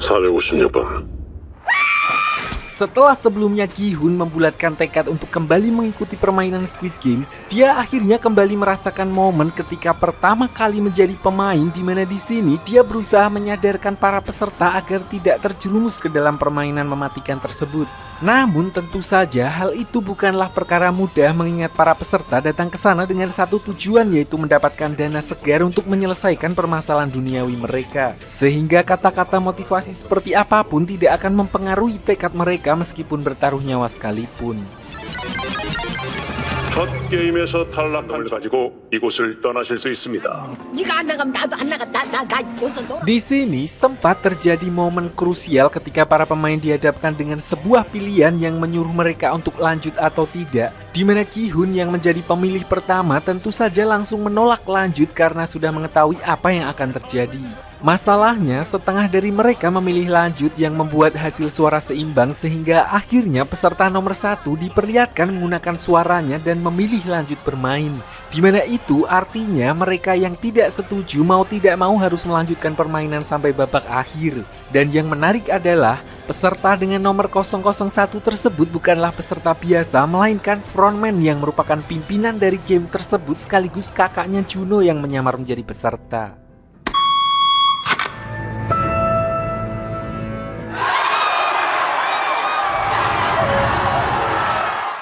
456번. Setelah sebelumnya Gi-hun membulatkan tekad untuk kembali mengikuti permainan Squid Game, dia akhirnya kembali merasakan momen ketika pertama kali menjadi pemain, di mana di sini dia berusaha menyadarkan para peserta agar tidak terjerumus ke dalam permainan mematikan tersebut. Namun tentu saja hal itu bukanlah perkara mudah mengingat para peserta datang ke sana dengan satu tujuan, yaitu mendapatkan dana segar untuk menyelesaikan permasalahan duniawi mereka. Sehingga kata-kata motivasi seperti apapun tidak akan mempengaruhi tekad mereka meskipun bertaruh nyawa sekalipun. 첫 게임에서 탈락한 가지고 이곳을 떠나실 수 있습니다. 네가 안 나가면 나도 안 나가. 나 여기서 놀아. Di sini sempat terjadi momen krusial ketika para pemain dihadapkan dengan sebuah pilihan yang menyuruh mereka untuk lanjut atau tidak, di mana Gi-hun yang menjadi pemilih pertama tentu saja langsung menolak lanjut karena sudah mengetahui apa yang akan terjadi. Masalahnya, setengah dari mereka memilih lanjut yang membuat hasil suara seimbang sehingga akhirnya peserta nomor 1 diperlihatkan menggunakan suaranya dan memilih lanjut bermain. Dimana itu artinya mereka yang tidak setuju mau tidak mau harus melanjutkan permainan sampai babak akhir. Dan yang menarik adalah peserta dengan nomor 001 tersebut bukanlah peserta biasa, melainkan frontman yang merupakan pimpinan dari game tersebut sekaligus kakaknya Juno yang menyamar menjadi peserta.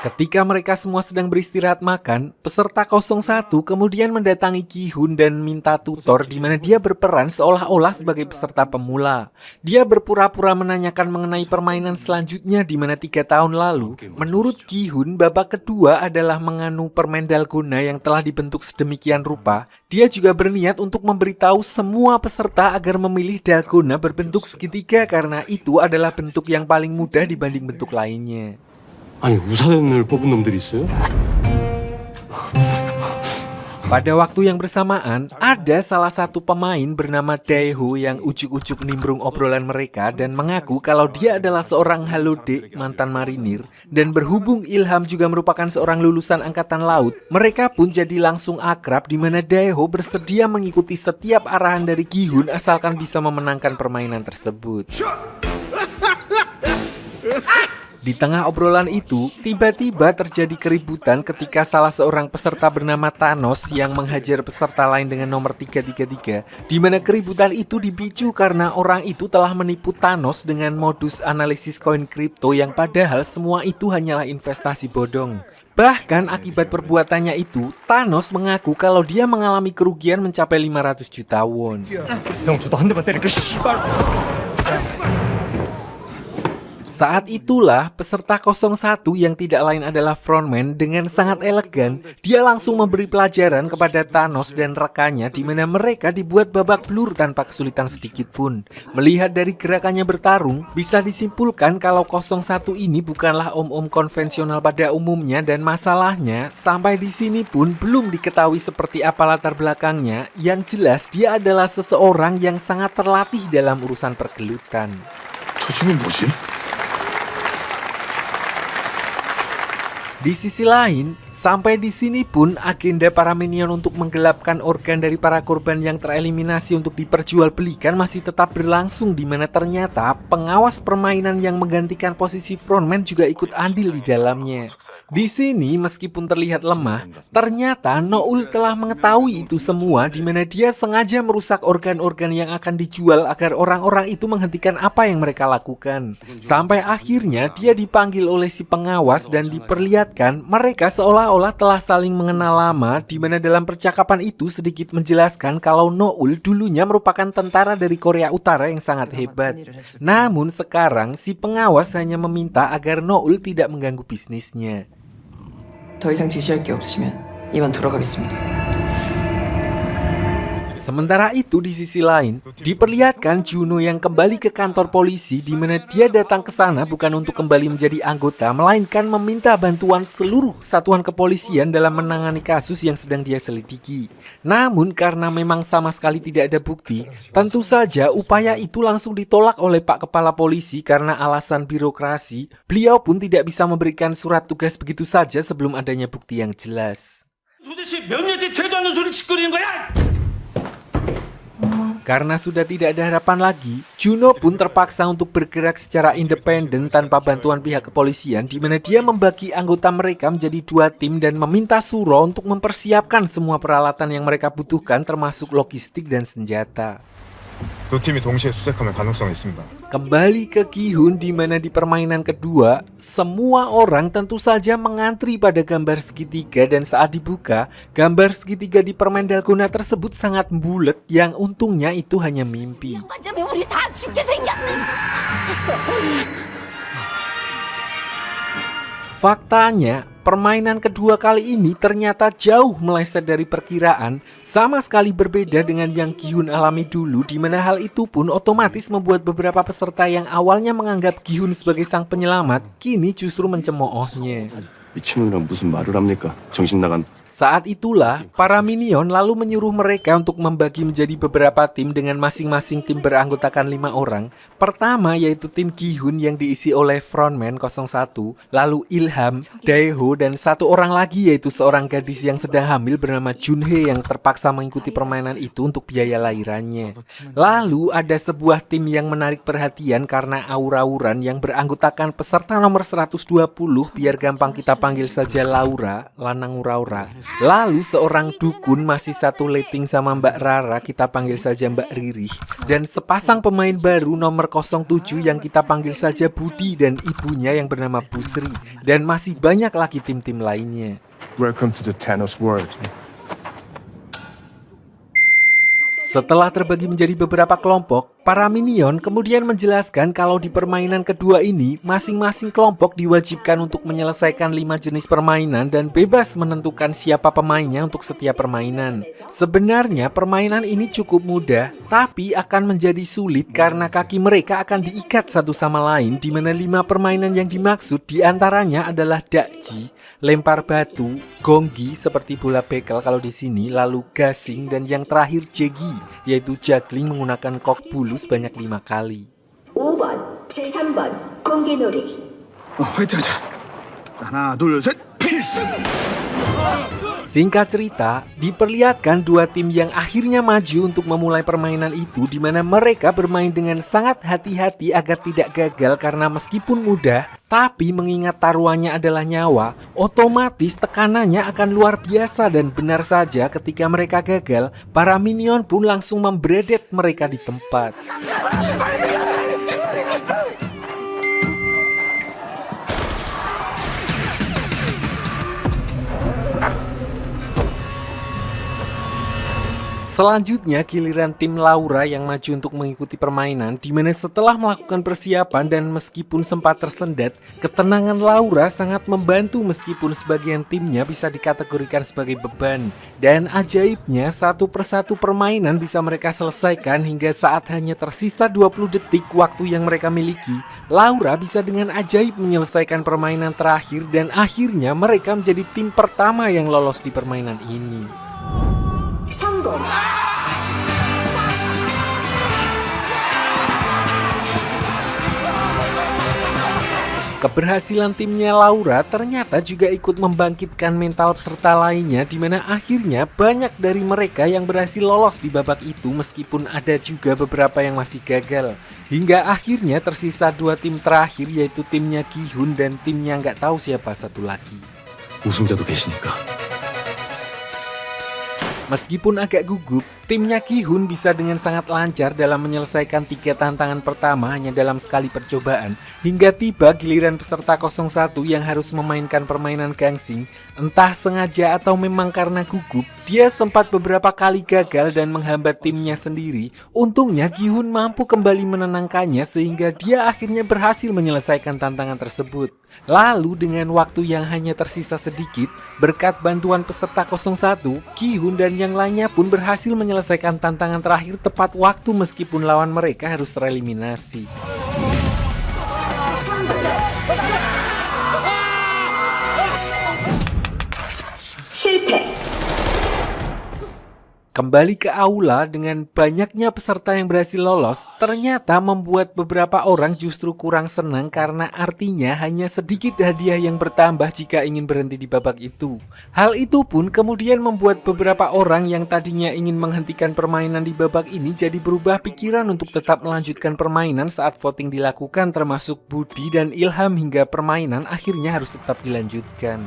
Ketika mereka semua sedang beristirahat makan, peserta 01 kemudian mendatangi Gi-hun dan minta tutor, di mana dia berperan seolah-olah sebagai peserta pemula. Dia berpura-pura menanyakan mengenai permainan selanjutnya, di mana 3 tahun lalu, menurut Gi-hun, babak kedua adalah menganu permen dalgona yang telah dibentuk sedemikian rupa. Dia juga berniat untuk memberitahu semua peserta agar memilih dalgona berbentuk segitiga karena itu adalah bentuk yang paling mudah dibanding bentuk lainnya. 아니 우산을 뽑은 놈들이 있어요? Pada waktu yang bersamaan, ada salah satu pemain bernama Daeho yang ujuk-ujuk nimbrung obrolan mereka dan mengaku kalau dia adalah seorang halode mantan marinir, dan berhubung Ilham juga merupakan seorang lulusan angkatan laut, mereka pun jadi langsung akrab, di mana Daeho bersedia mengikuti setiap arahan dari Gi-hun asalkan bisa memenangkan permainan tersebut. Di tengah obrolan itu, tiba-tiba terjadi keributan ketika salah seorang peserta bernama Thanos yang menghajar peserta lain dengan nomor 333, di mana keributan itu dipicu karena orang itu telah menipu Thanos dengan modus analisis koin kripto yang padahal semua itu hanyalah investasi bodong. Bahkan akibat perbuatannya itu, Thanos mengaku kalau dia mengalami kerugian mencapai 500 juta won. 형 저도 한 대만 때릴게 씨발. Saat itulah peserta 01 yang tidak lain adalah frontman dengan sangat elegan, dia langsung memberi pelajaran kepada Thanos dan rekannya, di mana mereka dibuat babak belur tanpa kesulitan sedikit pun. Melihat dari gerakannya bertarung, bisa disimpulkan kalau 01 ini bukanlah om-om konvensional pada umumnya, dan masalahnya sampai di sini pun belum diketahui seperti apa latar belakangnya. Yang jelas dia adalah seseorang yang sangat terlatih dalam urusan pergelutan. 저 친구는 뭐지? Di sisi lain, sampai di sini pun agenda para minion untuk menggelapkan organ dari para korban yang tereliminasi untuk diperjualbelikan masih tetap berlangsung, di mana ternyata pengawas permainan yang menggantikan posisi frontman juga ikut andil di dalamnya. Di sini meskipun terlihat lemah, ternyata Noul telah mengetahui itu semua, di mana dia sengaja merusak organ-organ yang akan dijual agar orang-orang itu menghentikan apa yang mereka lakukan. Sampai akhirnya dia dipanggil oleh si pengawas dan diperlihatkan mereka seolah-olah telah saling mengenal lama, di mana dalam percakapan itu sedikit menjelaskan kalau Noul dulunya merupakan tentara dari Korea Utara yang sangat hebat. Namun sekarang si pengawas hanya meminta agar Noul tidak mengganggu bisnisnya. 더 이상 지시할 게 없으시면 이만 돌아가겠습니다. Sementara itu di sisi lain, diperlihatkan Juno yang kembali ke kantor polisi, di mana dia datang ke sana bukan untuk kembali menjadi anggota, melainkan meminta bantuan seluruh satuan kepolisian dalam menangani kasus yang sedang dia selidiki. Namun karena memang sama sekali tidak ada bukti, tentu saja upaya itu langsung ditolak oleh Pak Kepala Polisi karena alasan birokrasi. Beliau pun tidak bisa memberikan surat tugas begitu saja sebelum adanya bukti yang jelas. 도대체 몇 년째 되도 않는 소리 짓거리는 거야? Karena sudah tidak ada harapan lagi, Juno pun terpaksa untuk bergerak secara independen tanpa bantuan pihak kepolisian, di mana dia membagi anggota mereka menjadi 2 tim dan meminta Suro untuk mempersiapkan semua peralatan yang mereka butuhkan termasuk logistik dan senjata. 두 팀이 동시에 수색하면 가능성이 있습니다. Kembali ke Gi-hun, di mana di permainan kedua, semua orang tentu saja mengantri pada gambar segitiga, dan saat dibuka, gambar segitiga di permen dalgona tersebut sangat bulat yang untungnya itu hanya mimpi. 양반 때문에 우리 다 죽게 생겼네. Faktanya, permainan kedua kali ini ternyata jauh meleset dari perkiraan, sama sekali berbeda dengan yang Gi-hun alami dulu, di mana hal itu pun otomatis membuat beberapa peserta yang awalnya menganggap Gi-hun sebagai sang penyelamat, kini justru mencemoohnya. 미친놈이랑 무슨 말을 합니까? 정신 나간. Saat itulah, para minion lalu menyuruh mereka untuk membagi menjadi beberapa tim dengan masing-masing tim beranggotakan 5 orang. Pertama yaitu tim Gi-hun yang diisi oleh Frontman 01, lalu Ilham, Daeho, dan 1 orang lagi yaitu seorang gadis yang sedang hamil bernama Junhee yang terpaksa mengikuti permainan itu untuk biaya lahirannya. Lalu ada sebuah tim yang menarik perhatian karena aura-auran yang beranggotakan peserta nomor 120, biar gampang kita panggil saja Laura, lanang ura-ura. Lalu seorang dukun masih satu letting sama Mbak Rara, kita panggil saja Mbak Riri. Dan sepasang pemain baru nomor 07 yang kita panggil saja Budi dan ibunya yang bernama Bu Sri. Dan masih banyak lagi tim-tim lainnya. Welcome to the Thanos world. Setelah terbagi menjadi beberapa kelompok, para minion kemudian menjelaskan kalau di permainan kedua ini, masing-masing kelompok diwajibkan untuk menyelesaikan 5 jenis permainan dan bebas menentukan siapa pemainnya untuk setiap permainan. Sebenarnya permainan ini cukup mudah, tapi akan menjadi sulit karena kaki mereka akan diikat satu sama lain, di mana 5 permainan yang dimaksud diantaranya adalah dakji, lempar batu, gonggi seperti bola bekel kalau di sini, lalu gasing, dan yang terakhir jegi, yaitu juggling menggunakan kok bulu sebanyak 5 kali. 5번, 제3번 공기놀이. 화이팅 하자. 하나, 둘, 셋, 필승! Singkat cerita, diperlihatkan 2 tim yang akhirnya maju untuk memulai permainan itu, di mana mereka bermain dengan sangat hati-hati agar tidak gagal karena meskipun mudah, tapi mengingat taruhannya adalah nyawa, otomatis tekanannya akan luar biasa, dan benar saja ketika mereka gagal, para minion pun langsung membredet mereka di tempat. Selanjutnya giliran tim Laura yang maju untuk mengikuti permainan, di mana setelah melakukan persiapan dan meskipun sempat tersendat, ketenangan Laura sangat membantu meskipun sebagian timnya bisa dikategorikan sebagai beban. Dan ajaibnya, satu persatu permainan bisa mereka selesaikan hingga saat hanya tersisa 20 detik waktu yang mereka miliki. Laura bisa dengan ajaib menyelesaikan permainan terakhir dan akhirnya mereka menjadi tim pertama yang lolos di permainan ini. 성공. Keberhasilan timnya Laura ternyata juga ikut membangkitkan mental peserta lainnya, di mana akhirnya banyak dari mereka yang berhasil lolos di babak itu meskipun ada juga beberapa yang masih gagal. Hingga akhirnya tersisa 2 tim terakhir, yaitu timnya Gi-hun dan timnya nggak tahu siapa satu lagi. 우승자도 계시니까. Meskipun agak gugup, timnya Gi-hun bisa dengan sangat lancar dalam menyelesaikan 3 tantangan pertama hanya dalam sekali percobaan, hingga tiba giliran peserta 01 yang harus memainkan permainan gangsing. Entah sengaja atau memang karena gugup, dia sempat beberapa kali gagal dan menghambat timnya sendiri. Untungnya Gi-hun mampu kembali menenangkannya sehingga dia akhirnya berhasil menyelesaikan tantangan tersebut. Lalu dengan waktu yang hanya tersisa sedikit, berkat bantuan peserta 01, Gi-hun dan yang lainnya pun berhasil menyelesaikan tantangan terakhir tepat waktu meskipun lawan mereka harus tereliminasi. 실패. Kembali ke aula dengan banyaknya peserta yang berhasil lolos, ternyata membuat beberapa orang justru kurang senang karena artinya hanya sedikit hadiah yang bertambah jika ingin berhenti di babak itu. Hal itu pun kemudian membuat beberapa orang yang tadinya ingin menghentikan permainan di babak ini jadi berubah pikiran untuk tetap melanjutkan permainan saat voting dilakukan, termasuk Budi dan Ilham, hingga permainan akhirnya harus tetap dilanjutkan.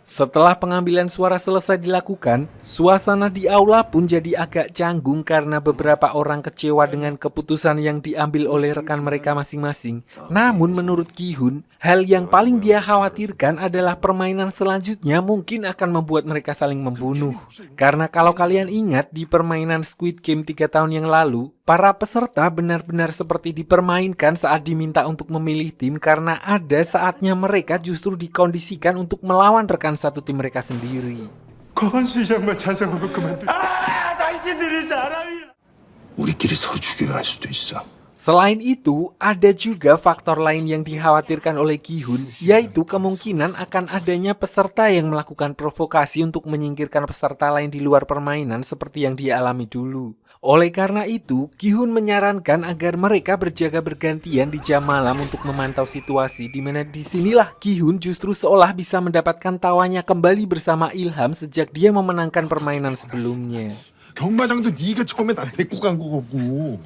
Setelah pengambilan suara selesai dilakukan, suasana di aula pun jadi agak canggung karena beberapa orang kecewa dengan keputusan yang diambil oleh rekan mereka masing-masing. Namun menurut Ki-hun, hal yang paling dia khawatirkan adalah permainan selanjutnya mungkin akan membuat mereka saling membunuh. Karena kalau kalian ingat di permainan Squid Game 3 tahun yang lalu, para peserta benar-benar seperti dipermainkan saat diminta untuk memilih tim karena ada saatnya mereka justru dikondisikan untuk melawan rekan satu tim mereka sendiri. 우리끼리 서로 죽여야 할 수도 있어. Selain itu, ada juga faktor lain yang dikhawatirkan oleh Ki-hun, yaitu kemungkinan akan adanya peserta yang melakukan provokasi untuk menyingkirkan peserta lain di luar permainan seperti yang dia alami dulu. Oleh karena itu, Ki-hun menyarankan agar mereka berjaga bergantian di jam malam untuk memantau situasi, di mana disinilah Ki-hun justru seolah bisa mendapatkan tawanya kembali bersama Ilham sejak dia memenangkan permainan sebelumnya. 경마장도 네가 처음에 나 데리고 간 거고.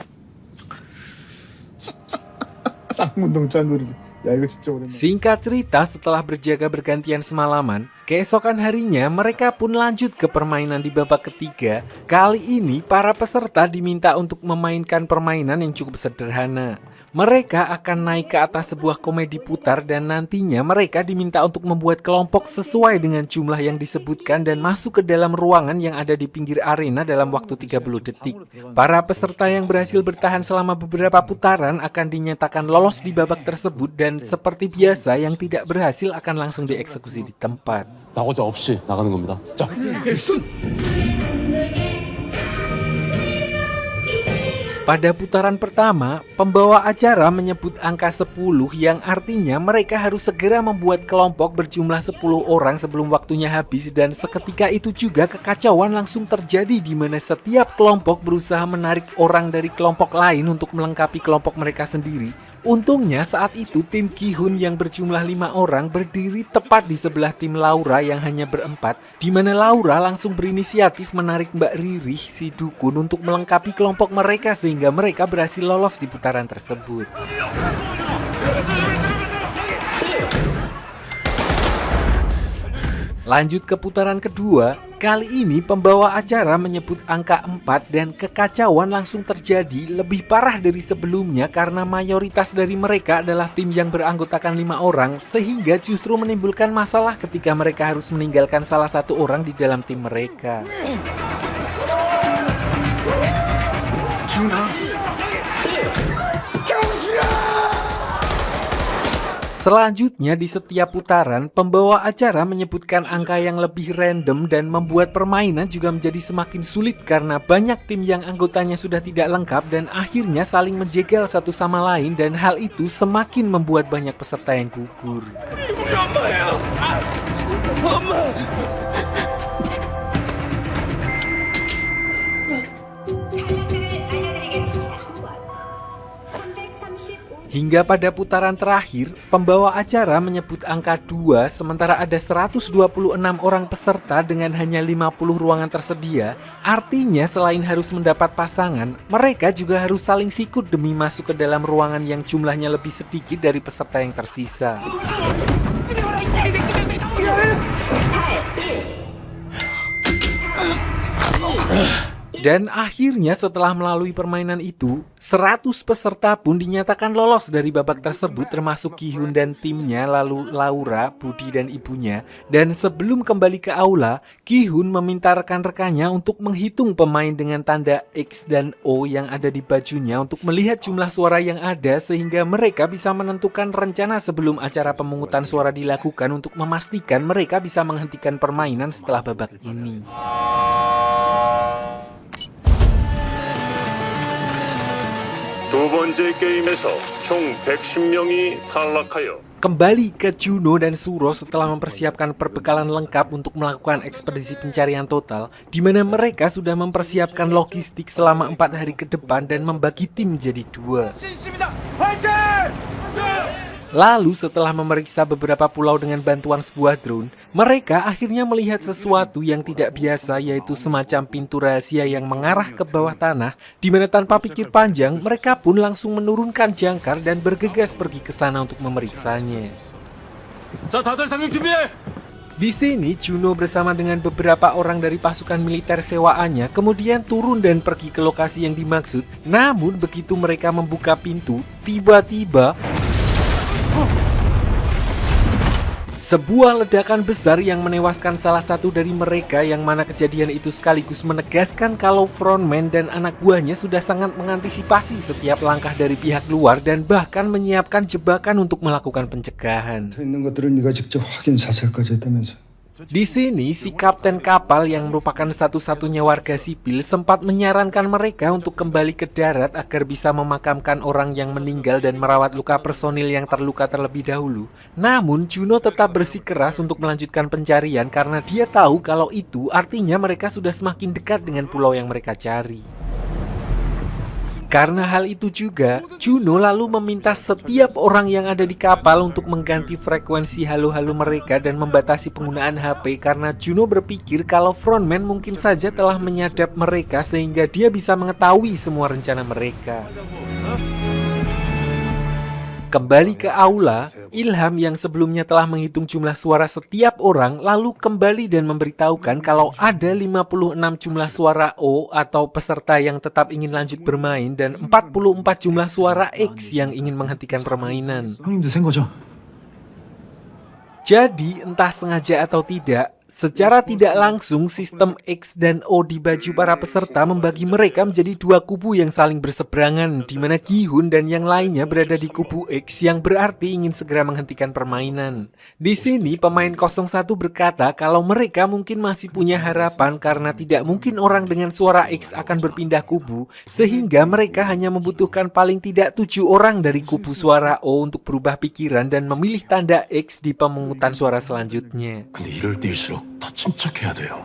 쌍문동 짠돌이. 야 이거 진짜 오랜만에. Singkat cerita, setelah berjaga bergantian semalaman, keesokan harinya mereka pun lanjut ke permainan di babak ketiga. Kali ini para peserta diminta untuk memainkan permainan yang cukup sederhana. Mereka akan naik ke atas sebuah komedi putar dan nantinya mereka diminta untuk membuat kelompok sesuai dengan jumlah yang disebutkan dan masuk ke dalam ruangan yang ada di pinggir arena dalam waktu 30 detik. Para peserta yang berhasil bertahan selama beberapa putaran akan dinyatakan lolos di babak tersebut dan seperti biasa yang tidak berhasil akan langsung dieksekusi di tempat. 나고자 없이 나가는 겁니다. 자. Pada putaran pertama, pembawa acara menyebut angka 10 yang artinya mereka harus segera membuat kelompok berjumlah 10 orang sebelum waktunya habis, dan seketika itu juga kekacauan langsung terjadi di mana setiap kelompok berusaha menarik orang dari kelompok lain untuk melengkapi kelompok mereka sendiri. Untungnya saat itu tim Ki-hun yang berjumlah 5 orang berdiri tepat di sebelah tim Laura yang hanya berempat, di mana Laura langsung berinisiatif menarik Mbak Ririh si dukun untuk melengkapi kelompok mereka sehingga mereka berhasil lolos di putaran tersebut. Lanjut ke putaran kedua, kali ini pembawa acara menyebut angka 4 dan kekacauan langsung terjadi lebih parah dari sebelumnya karena mayoritas dari mereka adalah tim yang beranggotakan 5 orang sehingga justru menimbulkan masalah ketika mereka harus meninggalkan salah satu orang di dalam tim mereka. Selanjutnya di setiap putaran, pembawa acara menyebutkan angka yang lebih random dan membuat permainan juga menjadi semakin sulit karena banyak tim yang anggotanya sudah tidak lengkap dan akhirnya saling menjegal satu sama lain, dan hal itu semakin membuat banyak peserta yang gugur. Hingga pada putaran terakhir, pembawa acara menyebut angka 2 sementara ada 126 orang peserta dengan hanya 50 ruangan tersedia. Artinya selain harus mendapat pasangan, mereka juga harus saling sikut demi masuk ke dalam ruangan yang jumlahnya lebih sedikit dari peserta yang tersisa. Dan akhirnya setelah melalui permainan itu, 100 peserta pun dinyatakan lolos dari babak tersebut termasuk Ki-hun dan timnya, lalu Laura, Budi dan ibunya. Dan sebelum kembali ke aula, Ki-hun meminta rekan-rekannya untuk menghitung pemain dengan tanda X dan O yang ada di bajunya untuk melihat jumlah suara yang ada sehingga mereka bisa menentukan rencana sebelum acara pemungutan suara dilakukan untuk memastikan mereka bisa menghentikan permainan setelah babak ini. 두 번째 게임에서 총 110명이 탈락하여 Kembali ke Juno dan Suro setelah mempersiapkan perbekalan lengkap untuk melakukan ekspedisi pencarian total, di mana mereka sudah mempersiapkan logistik selama 4 hari ke depan dan membagi tim menjadi 2. Lalu setelah memeriksa beberapa pulau dengan bantuan sebuah drone, mereka akhirnya melihat sesuatu yang tidak biasa, yaitu semacam pintu rahasia yang mengarah ke bawah tanah, di mana tanpa pikir panjang, mereka pun langsung menurunkan jangkar dan bergegas pergi ke sana untuk memeriksanya. 자, 다들 상륙 준비해. Di sini, Juno bersama dengan beberapa orang dari pasukan militer sewaannya kemudian turun dan pergi ke lokasi yang dimaksud. Namun begitu mereka membuka pintu, tiba-tiba sebuah ledakan besar yang menewaskan salah satu dari mereka, yang mana kejadian itu sekaligus menegaskan kalau frontman dan anak buahnya sudah sangat mengantisipasi setiap langkah dari pihak luar dan bahkan menyiapkan jebakan untuk melakukan pencegahan. 있는 것들을 네가 직접 확인 사살까지 했다면서. Di sini, si kapten kapal yang merupakan satu-satunya warga sipil sempat menyarankan mereka untuk kembali ke darat agar bisa memakamkan orang yang meninggal dan merawat luka personil yang terluka terlebih dahulu. Namun, Juno tetap bersikeras untuk melanjutkan pencarian karena dia tahu kalau itu artinya mereka sudah semakin dekat dengan pulau yang mereka cari. Karena hal itu juga, Juno lalu meminta setiap orang yang ada di kapal untuk mengganti frekuensi halo-halo mereka dan membatasi penggunaan HP, karena Juno berpikir kalau frontman mungkin saja telah menyadap mereka sehingga dia bisa mengetahui semua rencana mereka. Kembali ke aula, Ilham yang sebelumnya telah menghitung jumlah suara setiap orang lalu kembali dan memberitahukan kalau ada 56 jumlah suara O atau peserta yang tetap ingin lanjut bermain dan 44 jumlah suara X yang ingin menghentikan permainan. 형님도 센 거죠? Jadi, entah sengaja atau tidak, secara tidak langsung sistem X dan O di baju para peserta membagi mereka menjadi 2 kubu yang saling berseberangan, di mana Gi-hun dan yang lainnya berada di kubu X yang berarti ingin segera menghentikan permainan. Di sini pemain 01 berkata kalau mereka mungkin masih punya harapan karena tidak mungkin orang dengan suara X akan berpindah kubu, sehingga mereka hanya membutuhkan paling tidak 7 orang dari kubu suara O untuk berubah pikiran dan memilih tanda X di pemungutan suara selanjutnya. 근데 이럴 때일수록 더 침착해야 돼요.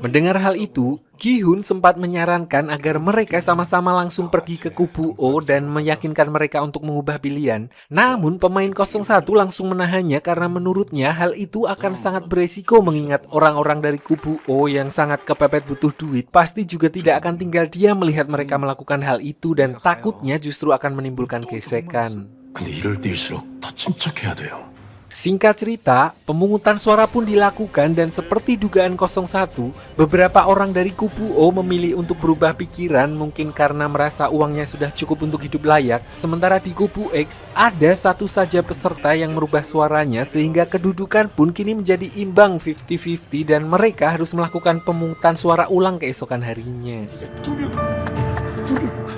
Mendengar hal itu, Gi-hun sempat menyarankan agar mereka sama-sama langsung pergi ke kubu O dan meyakinkan mereka untuk mengubah pilihan. Namun pemain 01 langsung menahannya karena menurutnya hal itu akan sangat beresiko, mengingat orang-orang dari kubu O yang sangat kepepet butuh duit pasti juga tidak akan tinggal diam melihat mereka melakukan hal itu dan takutnya justru akan menimbulkan gesekan. 근데 이럴 때일수록 더 침착해야 돼요. Singkat cerita, pemungutan suara pun dilakukan dan seperti dugaan 01, beberapa orang dari kubu O memilih untuk berubah pikiran mungkin karena merasa uangnya sudah cukup untuk hidup layak. Sementara di kubu X, ada satu saja peserta yang merubah suaranya sehingga kedudukan pun kini menjadi imbang 50-50 dan mereka harus melakukan pemungutan suara ulang keesokan harinya.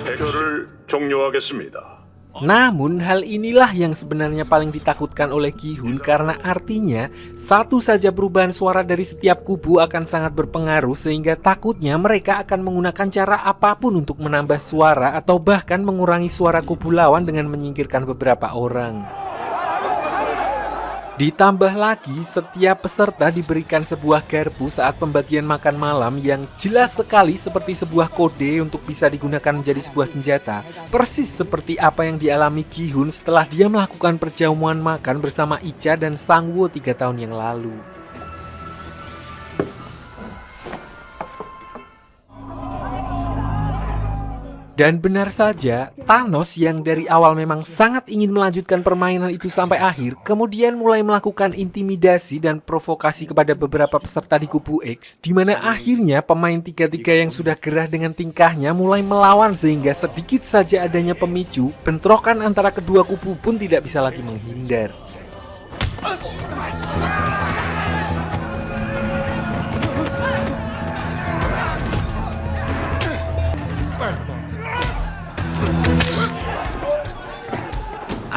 대결을 종료하겠습니다. Namun hal inilah yang sebenarnya paling ditakutkan oleh Gi-hun karena artinya satu saja perubahan suara dari setiap kubu akan sangat berpengaruh sehingga takutnya mereka akan menggunakan cara apapun untuk menambah suara atau bahkan mengurangi suara kubu lawan dengan menyingkirkan beberapa orang. Ditambah lagi, setiap peserta diberikan sebuah garpu saat pembagian makan malam yang jelas sekali seperti sebuah kode untuk bisa digunakan menjadi sebuah senjata. Persis seperti apa yang dialami Gi-hun setelah dia melakukan perjamuan makan bersama Icha dan Sang-woo 3 tahun yang lalu. Dan benar saja, Thanos yang dari awal memang sangat ingin melanjutkan permainan itu sampai akhir, kemudian mulai melakukan intimidasi dan provokasi kepada beberapa peserta di kubu X, di mana akhirnya pemain 3-3 yang sudah gerah dengan tingkahnya mulai melawan sehingga sedikit saja adanya pemicu, bentrokan antara kedua kubu pun tidak bisa lagi menghindar.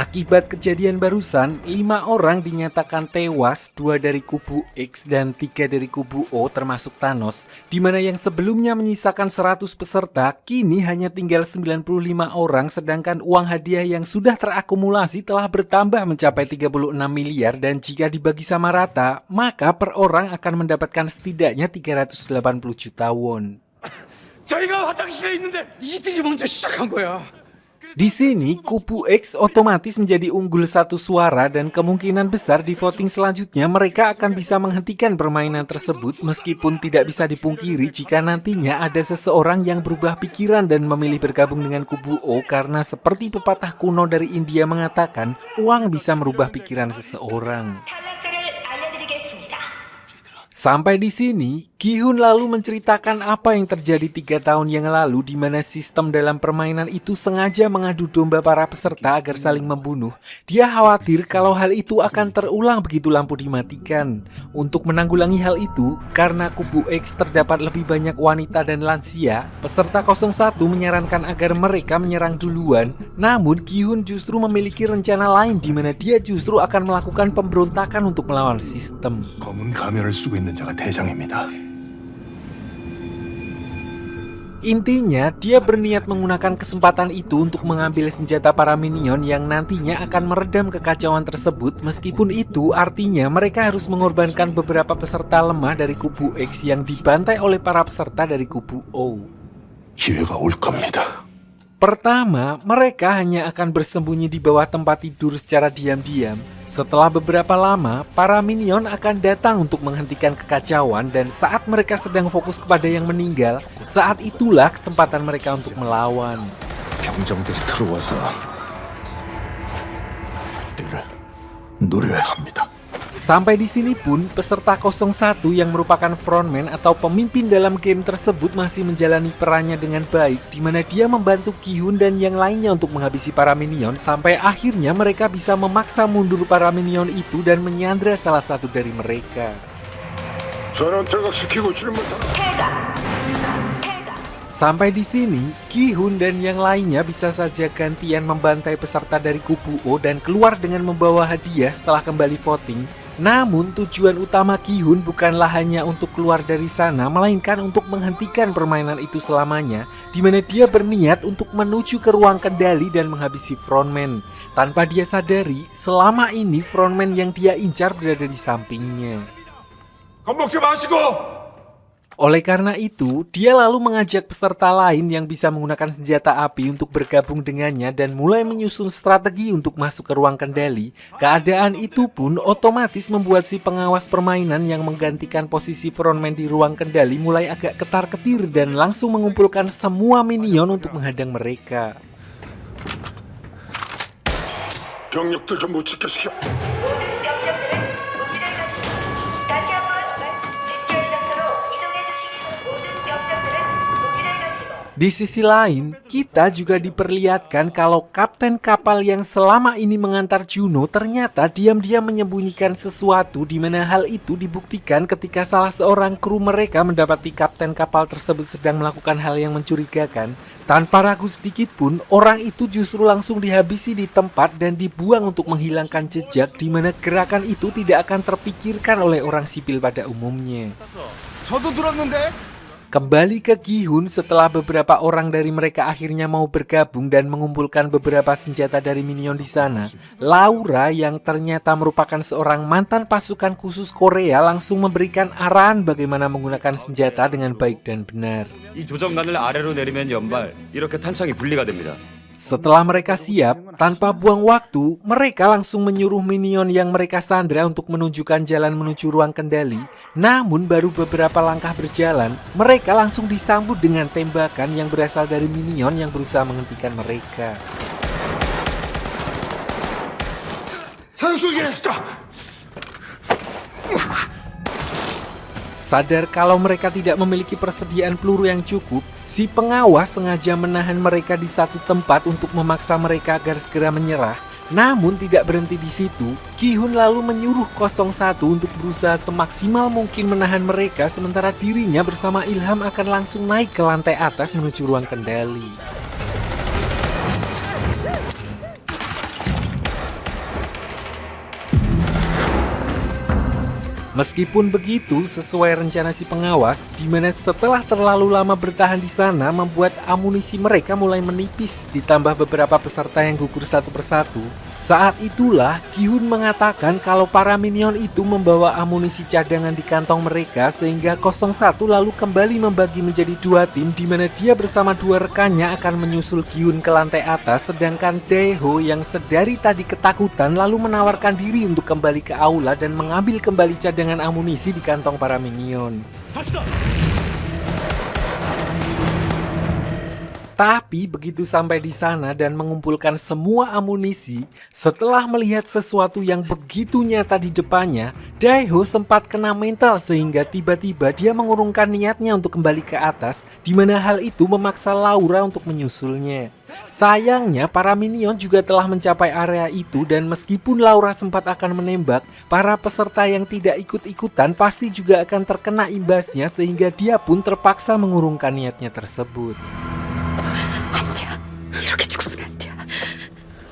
Akibat kejadian barusan, 5 orang dinyatakan tewas, 2 dari kubu X dan 3 dari kubu O termasuk Thanos, di mana yang sebelumnya menyisakan 100 peserta, kini hanya tinggal 95 orang, sedangkan uang hadiah yang sudah terakumulasi telah bertambah mencapai 36 miliar dan jika dibagi sama rata, maka per orang akan mendapatkan setidaknya 380 juta won. 저희가 화장실에 있는데 이들이 먼저 시작한 거야. Di sini, kubu X otomatis menjadi unggul 1 suara dan kemungkinan besar di voting selanjutnya mereka akan bisa menghentikan permainan tersebut meskipun tidak bisa dipungkiri jika nantinya ada seseorang yang berubah pikiran dan memilih bergabung dengan kubu O karena seperti pepatah kuno dari India mengatakan, uang bisa merubah pikiran seseorang. 탈락자를 알려드리겠습니다. Sampai di sini, Gi-hun lalu menceritakan apa yang terjadi 3 tahun yang lalu di mana sistem dalam permainan itu sengaja mengadu domba para peserta agar saling membunuh. Dia khawatir kalau hal itu akan terulang begitu lampu dimatikan. Untuk menanggulangi hal itu, karena kubu X terdapat lebih banyak wanita dan lansia, peserta 01 menyarankan agar mereka menyerang duluan. Namun, Gi-hun justru memiliki rencana lain di mana dia justru akan melakukan pemberontakan untuk melawan sistem. 검은 가면을 쓰고 있는 자가 대장입니다. Intinya, dia berniat menggunakan kesempatan itu untuk mengambil senjata para minion yang nantinya akan meredam kekacauan tersebut. Meskipun itu artinya mereka harus mengorbankan beberapa peserta lemah dari kubu X yang dibantai oleh para peserta dari kubu O. 기회가 올 겁니다. Pertama, mereka hanya akan bersembunyi di bawah tempat tidur secara diam-diam. Setelah beberapa lama, para minion akan datang untuk menghentikan kekacauan dan saat mereka sedang fokus kepada yang meninggal, saat itulah kesempatan mereka untuk melawan. 병정들이 들어와서 때를 노려야 합니다. Sampai di sini pun, peserta 01 yang merupakan frontman atau pemimpin dalam game tersebut masih menjalani perannya dengan baik, di mana dia membantu Gi-hun dan yang lainnya untuk menghabisi para minion sampai akhirnya mereka bisa memaksa mundur para minion itu dan menyandra salah satu dari mereka. 저는 퇴각시키고 주는 못하나. Sampai di sini, Gi-hun dan yang lainnya bisa saja gantian membantai peserta dari kubu O dan keluar dengan membawa hadiah setelah kembali voting. Namun tujuan utama Gi-hun bukanlah hanya untuk keluar dari sana, melainkan untuk menghentikan permainan itu selamanya, di mana dia berniat untuk menuju ke ruang kendali dan menghabisi frontman. Tanpa dia sadari, selama ini frontman yang dia incar berada di sampingnya. 겁먹지 마시고. Oleh karena itu, dia lalu mengajak peserta lain yang bisa menggunakan senjata api untuk bergabung dengannya dan mulai menyusun strategi untuk masuk ke ruang kendali. Keadaan itu pun otomatis membuat si pengawas permainan yang menggantikan posisi frontman di ruang kendali mulai agak ketar-ketir dan langsung mengumpulkan semua minion untuk menghadang mereka. 병력들 전부 집결시켜. 다시 한번 집결 장소로 이동해 주시기 모든 병정들은 무기를 가지고 Di sisi lain, kita juga diperlihatkan kalau kapten kapal yang selama ini mengantar Juno ternyata diam-diam menyembunyikan sesuatu di mana hal itu dibuktikan ketika salah seorang kru mereka mendapati kapten kapal tersebut sedang melakukan hal yang mencurigakan. Tanpa ragu sedikit pun, orang itu justru langsung dihabisi di tempat dan dibuang untuk menghilangkan jejak di mana gerakan itu tidak akan terpikirkan oleh orang sipil pada umumnya. 저도 들었는데. Kembali ke Gi-hun setelah beberapa orang dari mereka akhirnya mau bergabung dan mengumpulkan beberapa senjata dari minion di sana. Laura yang ternyata merupakan seorang mantan pasukan khusus Korea langsung memberikan arahan bagaimana menggunakan senjata dengan baik dan benar. 이 조정관을 아래로 내리면 연발, 이렇게 탄창이 분리가 됩니다. Setelah mereka siap, tanpa buang waktu, mereka langsung menyuruh minion yang mereka sandra untuk menunjukkan jalan menuju ruang kendali. Namun baru beberapa langkah berjalan, mereka langsung disambut dengan tembakan yang berasal dari minion yang berusaha menghentikan mereka. 사육수기 진짜. Sadar kalau mereka tidak memiliki persediaan peluru yang cukup, si pengawas sengaja menahan mereka di satu tempat untuk memaksa mereka agar segera menyerah. Namun tidak berhenti di situ, Gi-hun lalu menyuruh 01 untuk berusaha semaksimal mungkin menahan mereka sementara dirinya bersama Ilham akan langsung naik ke lantai atas menuju ruang kendali. Meskipun begitu, sesuai rencana si pengawas, di mana setelah terlalu lama bertahan di sana membuat amunisi mereka mulai menipis, ditambah beberapa peserta yang gugur satu persatu. Saat itulah Gi-hun mengatakan kalau para minion itu membawa amunisi cadangan di kantong mereka, sehingga 01 lalu kembali membagi menjadi dua tim, di mana dia bersama dua rekannya akan menyusul Gi-hun ke lantai atas, sedangkan Daeho yang sedari tadi ketakutan lalu menawarkan diri untuk kembali ke aula dan mengambil kembali cadangan amunisi di kantong para minion. Tapi begitu sampai di sana dan mengumpulkan semua amunisi, setelah melihat sesuatu yang begitu nyata di depannya, Daeho sempat kena mental sehingga tiba-tiba dia mengurungkan niatnya untuk kembali ke atas, di mana hal itu memaksa Laura untuk menyusulnya. Sayangnya para minion juga telah mencapai area itu, dan meskipun Laura sempat akan menembak, para peserta yang tidak ikut-ikutan pasti juga akan terkena imbasnya, sehingga dia pun terpaksa mengurungkan niatnya tersebut.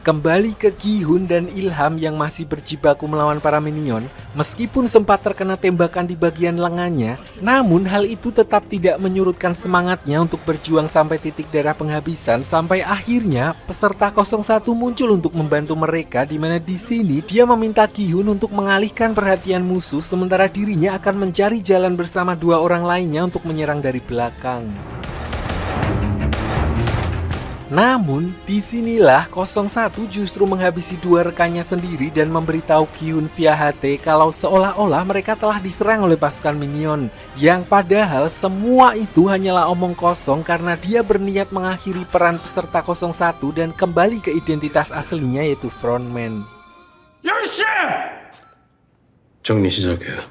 Kembali ke Gi-hun dan Ilham yang masih berjibaku melawan para minion, meskipun sempat terkena tembakan di bagian lengannya, namun hal itu tetap tidak menyurutkan semangatnya untuk berjuang sampai titik darah penghabisan, sampai akhirnya peserta 01 muncul untuk membantu mereka, di mana di sini dia meminta Gi-hun untuk mengalihkan perhatian musuh sementara dirinya akan mencari jalan bersama dua orang lainnya untuk menyerang dari belakang. Namun, disinilah 01 justru menghabisi dua rekannya sendiri dan memberitahu Gi-hun via HT kalau seolah-olah mereka telah diserang oleh pasukan minion, yang padahal semua itu hanyalah omong kosong karena dia berniat mengakhiri peran peserta 01 dan kembali ke identitas aslinya, yaitu frontman. 정리 시작해.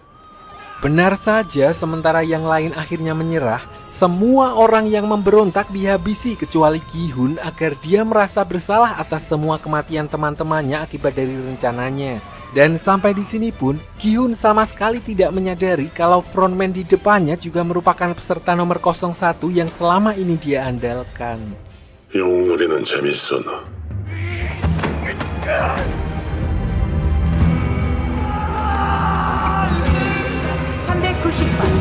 Benar saja, sementara yang lain akhirnya menyerah, semua orang yang memberontak dihabisi kecuali Gi-hun agar dia merasa bersalah atas semua kematian teman-temannya akibat dari rencananya. Dan sampai di sini pun, Gi-hun sama sekali tidak menyadari kalau frontman di depannya juga merupakan peserta nomor 01 yang selama ini dia andalkan. 영웅놀이는 재밌어 너. 390번.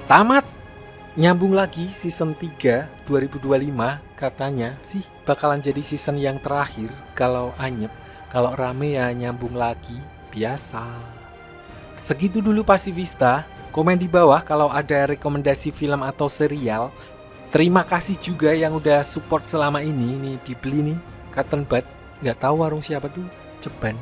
Tamat. Nyambung lagi season 3 2025, katanya sih bakalan jadi season yang terakhir. Kalau anyep, kalau rame ya nyambung lagi, biasa. Segitu dulu Pasifista. Komen di bawah kalau ada rekomendasi film atau serial. Terima kasih juga yang udah support selama ini. Nih dibeli nih Cotton Bud. Nggak tahu warung siapa tuh, ceban.